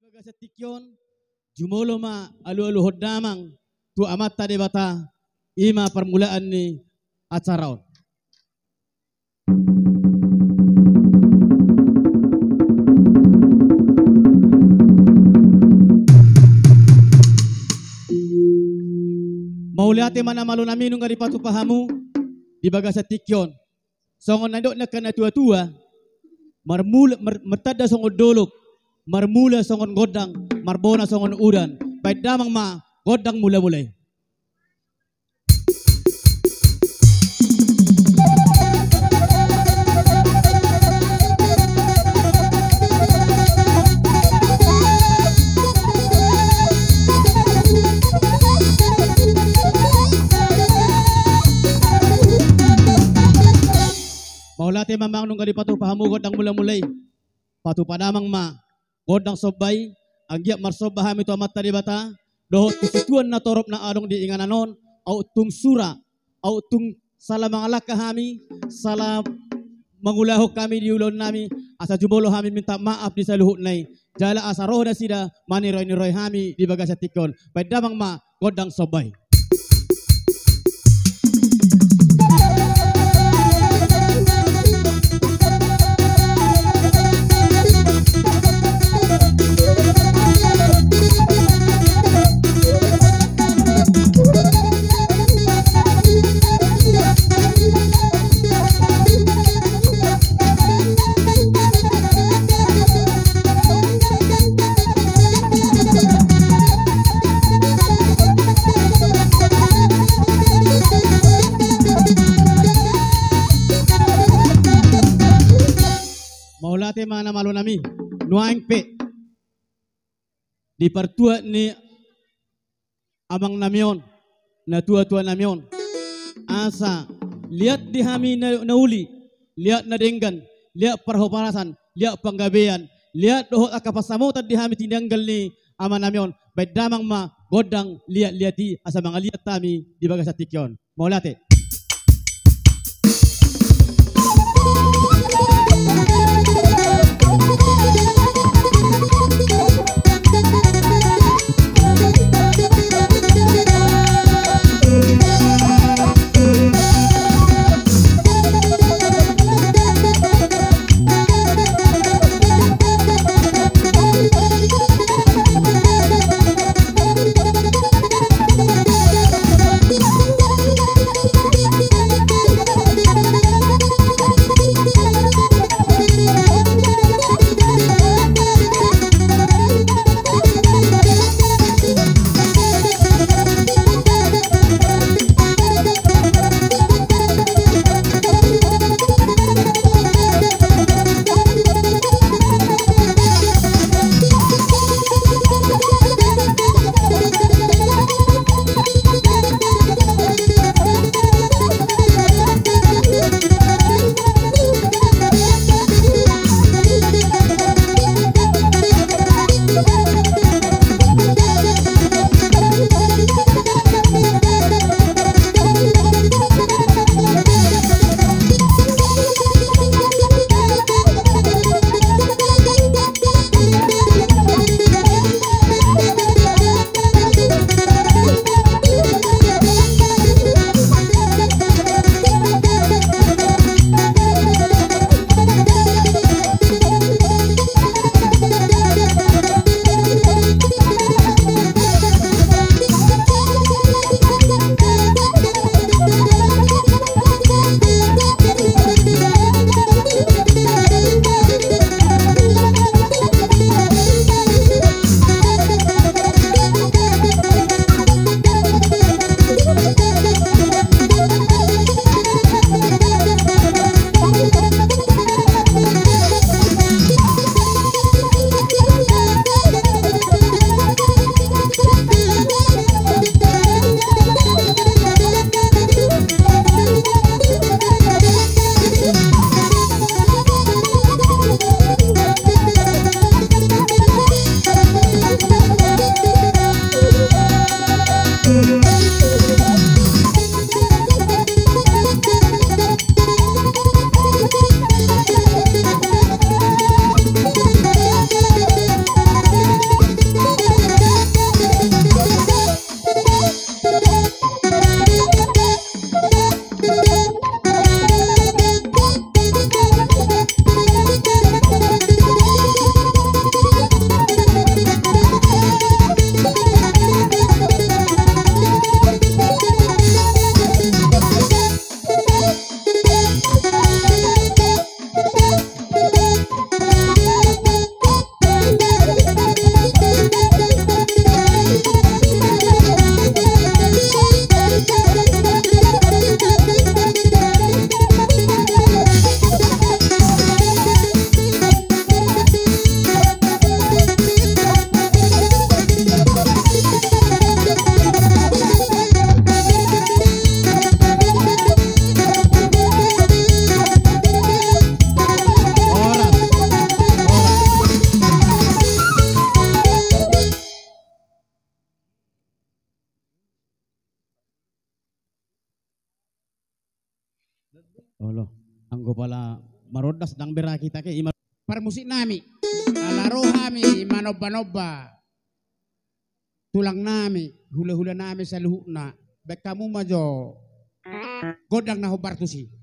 baga sa tikyon, jumulo ma alu-aluhod damang tu amat tadi bata ima permulaan ni acara. Mauliate mana malu nami nung patu pahamu di baga sa tikyon. Songon nandok na kana tua-tua marmula mertada songon dolok marmula songon godang marbona songon udan baik damang ma godang mula-mulai. Maulate mamang nung patu pahamu godang mula-mulai patu padamang ma godang sobay agya marsobahami tu amat tadi bata dohot kisituan na torop na adong di ingananon au tung sura au tung salah mangalak kami salah mangulahok kami di ulon nami asa jubolo kami minta maaf di saluhut nai jala asa roh da sida maniroy niroy kami di baga sa tikon padamang ma godang sobay. Maulate mana malu nami nuaing pe di pertua ni abang namion na tua-tua namion asa lihat di hami na uli lihat na denggan lihat perhoparasan lihat penggabean lihat dohot akapasamutan di hami tindanggal ni aman namion baik damang ma godang lihat-lihati asa mga lihat tami di baga sa tikyon. Maulate. Olo, anggo pala marodas dang bera kita ke ima. Permusik nami, alaro kami manoba-noba, tulang nami, hula-hula nami sa luhukna, baik kamu majo, godang na hubartusi.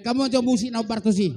Kamu aja musik na Bartosi.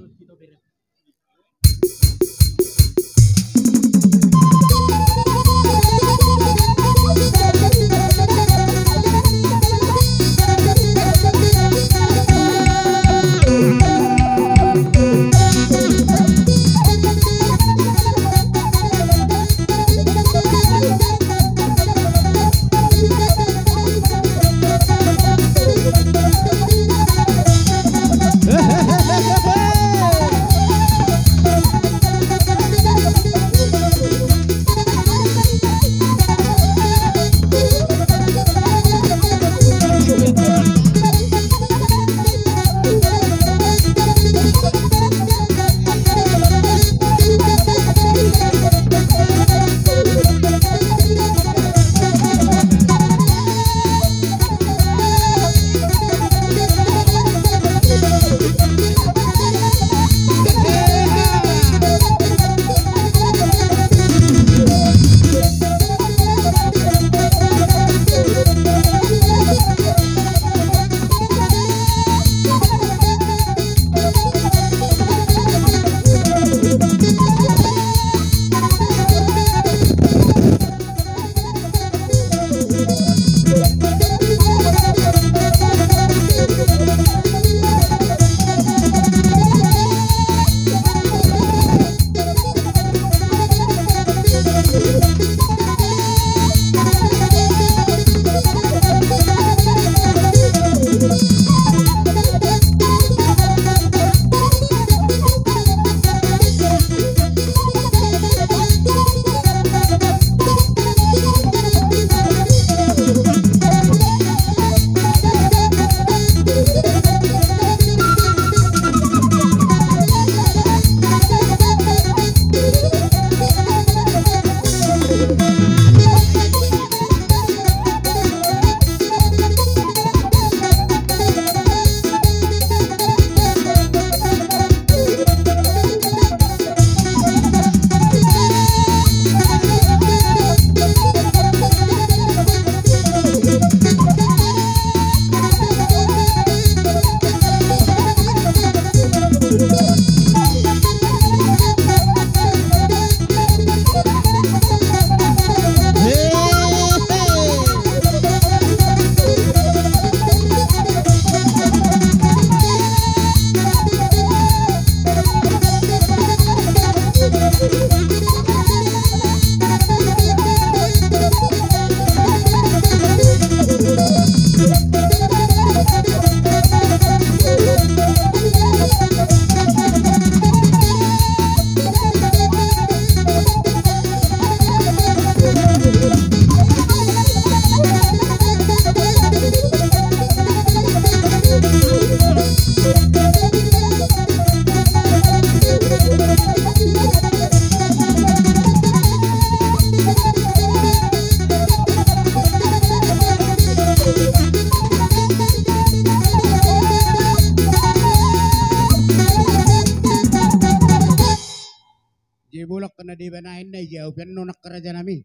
na di ba na hindi jauh pian no nakaraja nami.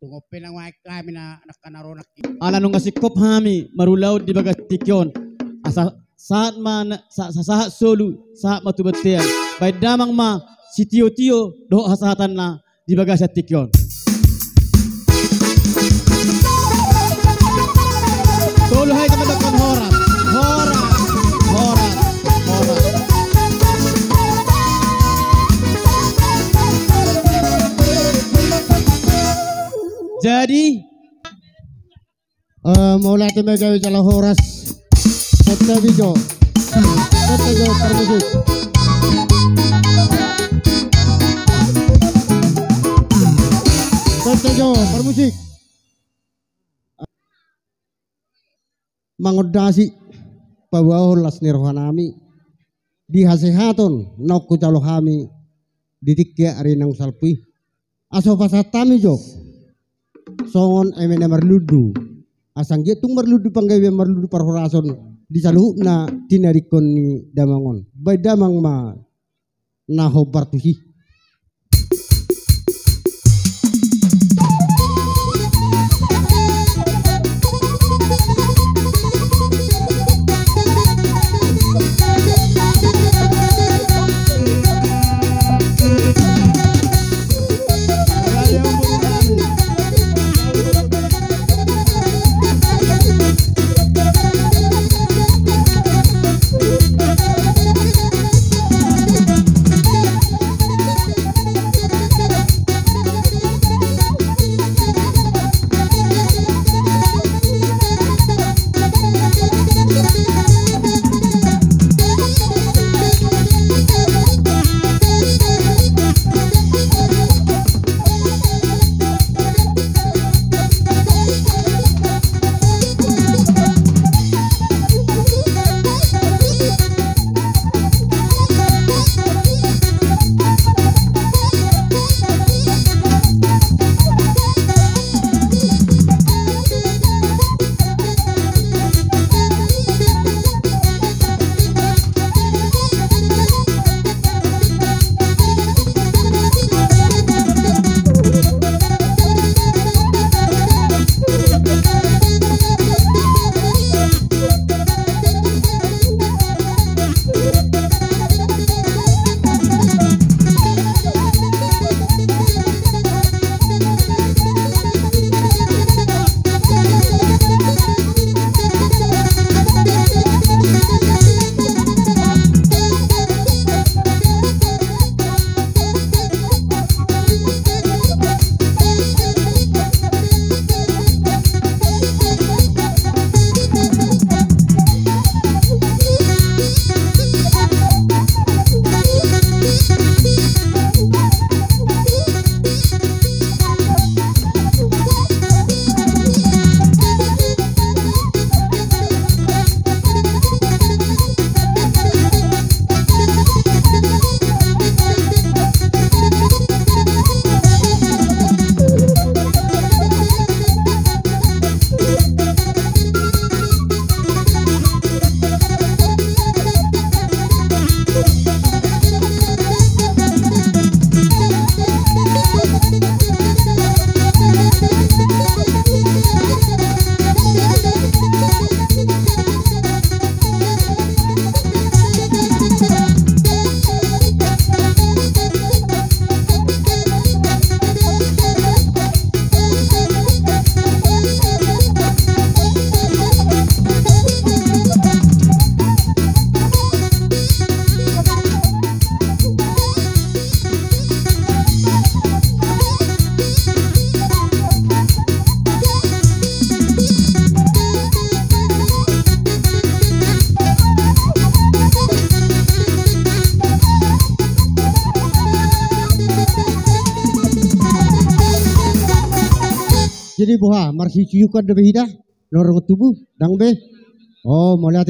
Tungo pinang waik kami na nakanaronak. Ala nung kasikop hami marulaw di baga tikyon. Asa saat man sa saat solu saat matubatian. Baik damang ma si tio do hasatan na di baga sa tikyon. Solo hai teman-teman horas. Jadi mulai megawi jalan horas Kota Bijo permusik Kota Jo permusik mangodasi pawaolas nirwanami di hasehaton nokku calo kami ditikya arinang salpi aso pasatami jo songon emene marludu asang getung marludu panggawe marludu parhorason di saluhna tinarikon ni damangon bay damang ma naho bartusi jadi boha marsi ciukan de behida norong tubuh dang be oh mau lihat